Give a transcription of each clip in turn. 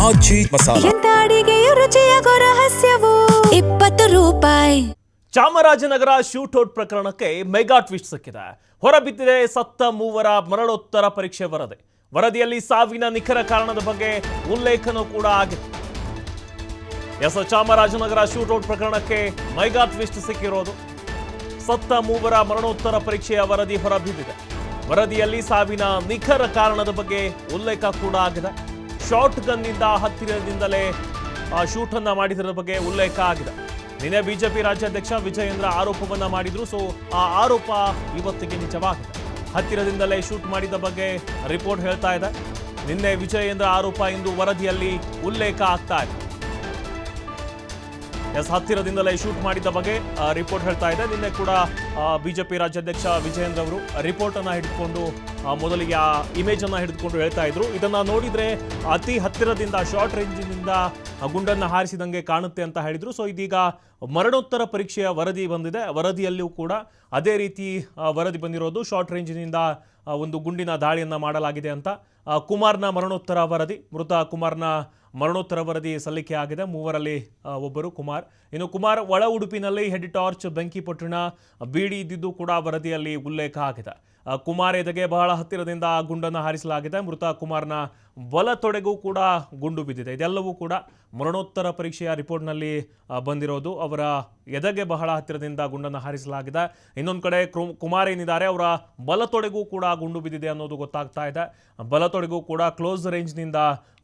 ಆಚಿ ಮಸಾಲ ಎಂತ ಅಡಿಗೆಯ ರುಚಿಯಾಗೋ ರಹಸ್ಯವು 20 ರೂಪಾಯಿ. ಚಾಮರಾಜನಗರ ಶೂಟೌಟ್ ಪ್ರಕರಣಕ್ಕೆ ಮೆಗಾ ಟ್ವಿಸ್ಟ್ ಸಿಕ್ಕಿದೆ. ಹೊರಬಿದ್ದಿದೆ ಸತ್ತ ಮೂವರ ಮರಣೋತ್ತರ ಪರೀಕ್ಷೆ ವರದಿ. ವರದಿಯಲ್ಲಿ ಸಾವಿನ ನಿಖರ ಕಾರಣದ ಬಗ್ಗೆ ಉಲ್ಲೇಖನೂ ಕೂಡ ಆಗಿದೆ. ಚಾಮರಾಜನಗರ ಶೂಟೌಟ್ ಪ್ರಕರಣಕ್ಕೆ ಮೆಗಾ ಟ್ವಿಸ್ಟ್ ಸಿಕ್ಕಿರೋದು. ಸತ್ತ ಮೂವರ ಮರಣೋತ್ತರ ಪರೀಕ್ಷೆಯ ವರದಿ ಹೊರಬಿದ್ದಿದೆ. ವರದಿಯಲ್ಲಿ ಸಾವಿನ ನಿಖರ ಕಾರಣದ ಬಗ್ಗೆ ಉಲ್ಲೇಖ ಕೂಡ ಆಗಿದೆ. ಶಾರ್ಟ್ ಗನ್ನಿಂದ ಹತ್ತಿರದಿಂದಲೇ ಶೂಟ್ ಅನ್ನ ಮಾಡಿದರ ಬಗ್ಗೆ ಉಲ್ಲೇಖ ಆಗಿದೆ. ನಿನ್ನೆ ಬಿಜೆಪಿ ರಾಜ್ಯಾಧ್ಯಕ್ಷ ವಿಜಯೇಂದ್ರ ಆರೋಪವನ್ನ ಮಾಡಿದ್ರು. ಸೊ ಆ ಆರೋಪ ಇವತ್ತಿಗೆ ನಿಜವಾಗಿದೆ. ಹತ್ತಿರದಿಂದಲೇ ಶೂಟ್ ಮಾಡಿದ ಬಗ್ಗೆ ರಿಪೋರ್ಟ್ ಹೇಳ್ತಾ ಇದೆ. ನಿನ್ನೆ ವಿಜಯೇಂದ್ರ ಆರೋಪ ಇಂದು ವರದಿಯಲ್ಲಿ ಉಲ್ಲೇಖ ಆಗ್ತಾ ಇದೆ. ಹತ್ತಿರದಿಂದಲೇ ಶೂಟ್ ಮಾಡಿದ ಬಗ್ಗೆ ರಿಪೋರ್ಟ್ ಹೇಳ್ತಾ ಇದೆ. ನಿನ್ನೆ ಕೂಡ ಬಿಜೆಪಿ ರಾಜ್ಯಾಧ್ಯಕ್ಷ ವಿಜಯೇಂದ್ರ ಅವರು ರಿಪೋರ್ಟ್ ಅನ್ನ ಹಿಡಿದುಕೊಂಡು ಮೊದಲಿಗೆ ಆ ಇಮೇಜ್ ಅನ್ನ ಹಿಡಿದುಕೊಂಡು ಹೇಳ್ತಾ ಇದ್ರು. ಇದನ್ನ ನೋಡಿದ್ರೆ ಅತಿ ಹತ್ತಿರದಿಂದ ಶಾರ್ಟ್ ರೇಂಜಿನಿಂದ ಗುಂಡನ್ನ ಹಾರಿಸಿದಂಗೆ ಕಾಣುತ್ತೆ ಅಂತ ಹೇಳಿದ್ರು. ಸೊ ಇದೀಗ ಮರಣೋತ್ತರ ಪರೀಕ್ಷೆಯ ವರದಿ ಬಂದಿದೆ. ವರದಿಯಲ್ಲೂ ಕೂಡ ಅದೇ ರೀತಿ ವರದಿ ಬಂದಿರೋದು. ಶಾರ್ಟ್ ರೇಂಜಿನಿಂದ ಒಂದು ಗುಂಡಿನ ದಾಳಿಯನ್ನ ಮಾಡಲಾಗಿದೆ ಅಂತ. ಕುಮಾರ್ನ ಮರಣೋತ್ತರ ವರದಿ, ಮೃತ ಕುಮಾರ್ನ ಮರಣೋತ್ತರ ವರದಿ ಸಲ್ಲಿಕೆ ಆಗಿದೆ. ಮೂವರಲ್ಲಿ ಒಬ್ಬರು ಕುಮಾರ್. ಇನ್ನು ಕುಮಾರ್ ಒಳ ಉಡುಪಿನಲ್ಲಿ ಹೆಡ್ ಟಾರ್ಚ್, ಬೆಂಕಿಪೊಟ್ಟಣ, ಬೀಡಿ ಇದ್ದಿದ್ದು ಕೂಡ ವರದಿಯಲ್ಲಿ ಉಲ್ಲೇಖ ಆಗಿದೆ. ಕುಮಾರ್ ಎದೆಗೆ ಬಹಳ ಹತ್ತಿರದಿಂದ ಗುಂಡನ್ನು ಹಾರಿಸಲಾಗಿದೆ. ಮೃತ ಕುಮಾರ್ನ ಬಲ ತೊಡೆಗೂ ಕೂಡ ಗುಂಡು ಬಿದ್ದಿದೆ. ಇದೆಲ್ಲವೂ ಕೂಡ ಮರಣೋತ್ತರ ಪರೀಕ್ಷೆಯ ರಿಪೋರ್ಟ್ನಲ್ಲಿ ಬಂದಿರೋದು. ಅವರ ಎದೆಗೆ ಬಹಳ ಹತ್ತಿರದಿಂದ ಗುಂಡನ್ನು ಹಾರಿಸಲಾಗಿದೆ. ಇನ್ನೊಂದು ಕಡೆ ಕುಮಾರ್ ಏನಿದ್ದಾರೆ ಅವರ ಬಲ ತೊಡೆಗೂ ಕೂಡ ಗುಂಡು ಬಿದ್ದಿದೆ ಅನ್ನೋದು ಗೊತ್ತಾಗ್ತಾ ಇದೆ. ಬಲ ತೊಡೆಗೂ ಕೂಡ ಕ್ಲೋಸ್ ರೇಂಜ್ನಿಂದ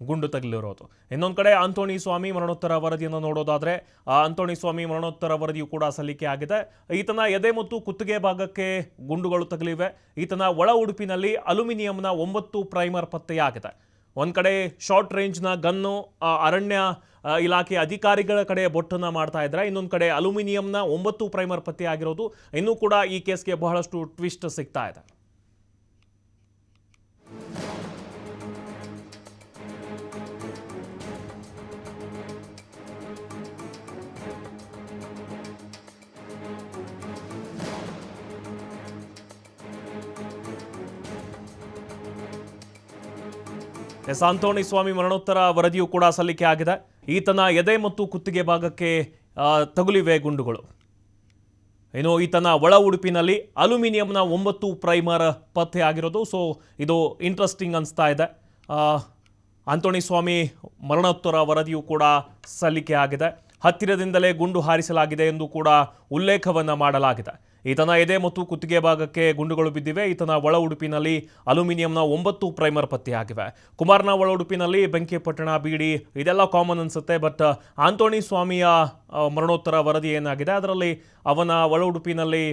ಗುಂಡು ತಗುಲಿರೋದು. ಇನ್ನೊಂದು ಕಡೆ ಆಂಟೋನಿ ಸ್ವಾಮಿ ಮರಣೋತ್ತರ ವರದಿಯನ್ನು ನೋಡೋದಾದ್ರೆ ಆಂಟೋನಿ ಸ್ವಾಮಿ ಮರಣೋತ್ತರ ವರದಿಯು ಕೂಡ ಸಲ್ಲಿಕೆ ಆಗಿದೆ. ಈತನ ಎದೆ ಮತ್ತು ಕುತ್ತಿಗೆ ಭಾಗಕ್ಕೆ ಗುಂಡುಗಳು ತಗುಲಿವೆ. ಈತನ ಒಳ ಉಡುಪಿನಲ್ಲಿ ಅಲ್ಯೂಮಿನಿಯಂನ 9 ಪ್ರೈಮರ್ ಪತ್ತೆಯಾಗಿದೆ. ಒಂದು ಕಡೆ ಶಾರ್ಟ್ ರೇಂಜ್ನ ಗನ್ನು ಅರಣ್ಯ ಇಲಾಖೆ ಅಧಿಕಾರಿಗಳ ಕಡೆ ಬೊಟ್ಟನ್ನು ಮಾಡ್ತಾ ಇದ್ದಾರೆ. ಇನ್ನೊಂದು ಕಡೆ ಅಲ್ಯೂಮಿನಿಯಂನ 9 ಪ್ರೈಮರ್ ಪತ್ತೆಯಾಗಿರೋದು. ಇನ್ನೂ ಕೂಡ ಈ ಕೇಸ್ಗೆ ಬಹಳಷ್ಟು ಟ್ವಿಸ್ಟ್ ಸಿಗ್ತಾ ಇದೆ. ಆಂಟೋನಿ ಸ್ವಾಮಿ ಮರಣೋತ್ತರ ವರದಿಯು ಕೂಡ ಸಲ್ಲಿಕೆ ಆಗಿದೆ. ಈತನ ಎದೆ ಮತ್ತು ಕುತ್ತಿಗೆ ಭಾಗಕ್ಕೆ ತಗುಲಿವೆ ಗುಂಡುಗಳು. ಇನ್ನು ಈತನ ಒಳ ಉಡುಪಿನಲ್ಲಿ ಅಲ್ಯೂಮಿನಿಯಂನ 9 ಪ್ರೈಮರ್ ಪತ್ತೆ ಆಗಿರೋದು. ಸೊ ಇದು ಇಂಟ್ರೆಸ್ಟಿಂಗ್ ಅನಿಸ್ತಾ ಇದೆ. ಆಂಟೋನಿ ಸ್ವಾಮಿ ಮರಣೋತ್ತರ ವರದಿಯು ಕೂಡ ಸಲ್ಲಿಕೆ ಆಗಿದೆ. ಹತ್ತಿರದಿಂದಲೇ ಗುಂಡು ಹಾರಿಸಲಾಗಿದೆ ಎಂದು ಕೂಡ ಉಲ್ಲೇಖವನ್ನು ಮಾಡಲಾಗಿದೆ. ಈತನ ಎದೆ ಮತ್ತು ಕುತ್ತಿಗೆ ಭಾಗಕ್ಕೆ ಗುಂಡುಗಳು ಬಿದ್ದಿವೆ. ಈತನ ಒಳ ಉಡುಪಿನಲ್ಲಿ ಅಲ್ಯೂಮಿನಿಯಂನ 9 ಪ್ರೈಮರ್ ಪತ್ತೆಯಾಗಿವೆ. ಕುಮಾರ್ನ ಒಳ ಉಡುಪಿನಲ್ಲಿ ಬೆಂಕಿಪೊಟ್ಟಣ, ಬೀಡಿ ಇದೆಲ್ಲ ಕಾಮನ್ ಅನಿಸುತ್ತೆ. ಬಟ್ ಆಂಟೋನಿ ಸ್ವಾಮಿಯ ಮರಣೋತ್ತರ ವರದಿ ಏನಾಗಿದೆ ಅದರಲ್ಲಿ ಅವನ ಒಳ ಉಡುಪಿನಲ್ಲಿ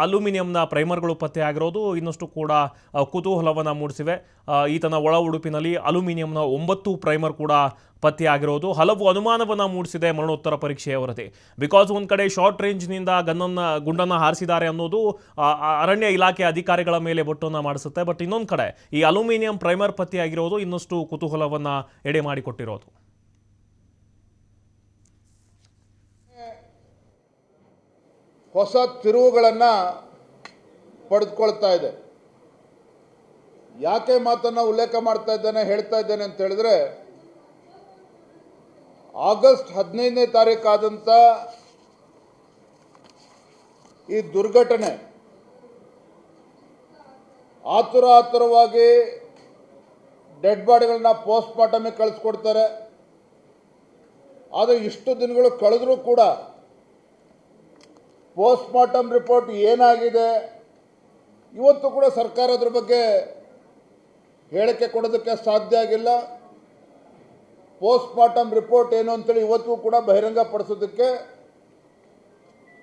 ಅಲ್ಯೂಮಿನಿಯಂನ ಪ್ರೈಮರ್ಗಳು ಪತ್ತೆಯಾಗಿರೋದು ಇನ್ನಷ್ಟು ಕೂಡ ಕುತೂಹಲವನ್ನು ಮೂಡಿಸಿವೆ. ಈತನ ಒಳ ಉಡುಪಿನಲ್ಲಿ ಅಲ್ಯೂಮಿನಿಯಂನ 9 ಪ್ರೈಮರ್ ಕೂಡ ಪತ್ತೆಯಾಗಿರೋದು ಹಲವು ಅನುಮಾನವನ್ನು ಮೂಡಿಸಿದೆ ಮರಣೋತ್ತರ ಪರೀಕ್ಷೆಯ ವರದಿ. ಬಿಕಾಸ್ ಒಂದು ಕಡೆ ಶಾರ್ಟ್ ರೇಂಜ್ನಿಂದ ಗುಂಡನ್ನು ಹಾರಿಸಿದ್ದಾರೆ ಅನ್ನೋದು ಅರಣ್ಯ ಇಲಾಖೆ ಅಧಿಕಾರಿಗಳ ಮೇಲೆ ಬೊಟ್ಟನ್ನು ಮಾಡಿಸುತ್ತೆ. ಬಟ್ ಇನ್ನೊಂದು ಕಡೆ ಈ ಅಲ್ಯೂಮಿನಿಯಂ ಪ್ರೈಮರ್ ಪತ್ತೆಯಾಗಿರೋದು ಇನ್ನಷ್ಟು ಕುತೂಹಲವನ್ನು ಎಡೆ ಮಾಡಿಕೊಟ್ಟಿರೋದು. ಹೊಸ ತಿರುವುಗಳನ್ನು ಪಡೆದುಕೊಳ್ತಾ ಇದೆ. ಯಾಕೆ ಮಾತನ್ನು ಉಲ್ಲೇಖ ಮಾಡ್ತಾ ಇದ್ದೇನೆ ಹೇಳ್ತಾ ಇದ್ದೇನೆ ಅಂತ ಹೇಳಿದ್ರೆ, ಆಗಸ್ಟ್ 15ನೇ ತಾರೀಕಾದಂಥ ಈ ದುರ್ಘಟನೆ ಆತುರವಾಗಿ ಡೆಡ್ ಬಾಡಿಗಳನ್ನ ಪೋಸ್ಟ್ ಮಾರ್ಟಮ್ಗೆ ಕಳಿಸ್ಕೊಡ್ತಾರೆ. ಆದರೆ ಇಷ್ಟು ದಿನಗಳು ಕಳೆದರೂ ಕೂಡ ಪೋಸ್ಟ್ ಮಾರ್ಟಮ್ ರಿಪೋರ್ಟ್ ಏನಾಗಿದೆ ಇವತ್ತು ಕೂಡ ಸರ್ಕಾರ ಅದ್ರ ಬಗ್ಗೆ ಹೇಳಿಕೆ ಕೊಡೋದಕ್ಕೆ ಸಾಧ್ಯ ಆಗಿಲ್ಲ. ಪೋಸ್ಟ್ ಮಾರ್ಟಮ್ ರಿಪೋರ್ಟ್ ಏನು ಅಂತೇಳಿ ಇವತ್ತು ಕೂಡ ಬಹಿರಂಗ ಪಡಿಸೋದಕ್ಕೆ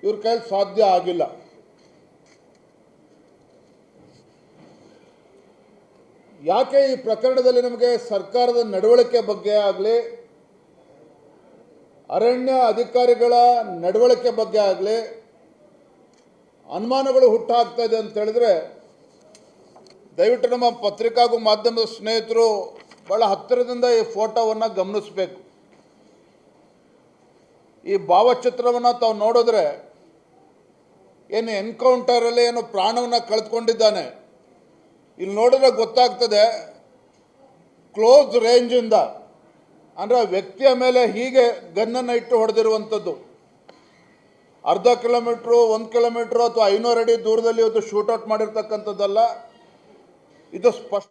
ಇವ್ರ ಕೈಲಿ ಸಾಧ್ಯ ಆಗಿಲ್ಲ. ಯಾಕೆ ಈ ಪ್ರಕರಣದಲ್ಲಿ ನಮಗೆ ಸರ್ಕಾರದ ನಡವಳಿಕೆ ಬಗ್ಗೆ ಆಗಲಿ, ಅರಣ್ಯ ಅಧಿಕಾರಿಗಳ ನಡವಳಿಕೆ ಬಗ್ಗೆ ಆಗಲಿ ಅನುಮಾನಗಳು ಹುಟ್ಟಾಗ್ತಾ ಇದೆ ಅಂತ ಹೇಳಿದ್ರೆ, ದಯವಿಟ್ಟು ನಮ್ಮ ಪತ್ರಿಕಾ ಹಾಗೂ ಮಾಧ್ಯಮದ ಸ್ನೇಹಿತರು ಭಾಳ ಹತ್ತಿರದಿಂದ ಈ ಫೋಟೋವನ್ನು ಗಮನಿಸಬೇಕು. ಈ ಭಾವಚಿತ್ರವನ್ನು ತಾವು ನೋಡಿದ್ರೆ ಏನು ಎನ್ಕೌಂಟರಲ್ಲಿ ಏನು ಪ್ರಾಣವನ್ನು ಕಳೆದುಕೊಂಡಿದ್ದಾನೆ, ಇಲ್ಲಿ ನೋಡಿದ್ರೆ ಗೊತ್ತಾಗ್ತದೆ ಕ್ಲೋಸ್ ರೇಂಜಿಂದ ಅಂದರೆ ಆ ವ್ಯಕ್ತಿಯ ಮೇಲೆ ಹೀಗೆ ಗನ್ನನ್ನು ಇಟ್ಟು ಹೊಡೆದಿರುವಂಥದ್ದು. ಅರ್ಧ ಕಿಲೋಮೀಟ್ರು, 1 ಕಿಲೋಮೀಟ್ರು ಅಥವಾ 500 ಅಡಿ ದೂರದಲ್ಲಿ ಇವತ್ತು ಶೂಟೌಟ್ ಮಾಡಿರ್ತಕ್ಕಂಥದ್ದಲ್ಲ. ಇದು ಸ್ಪಷ್ಟ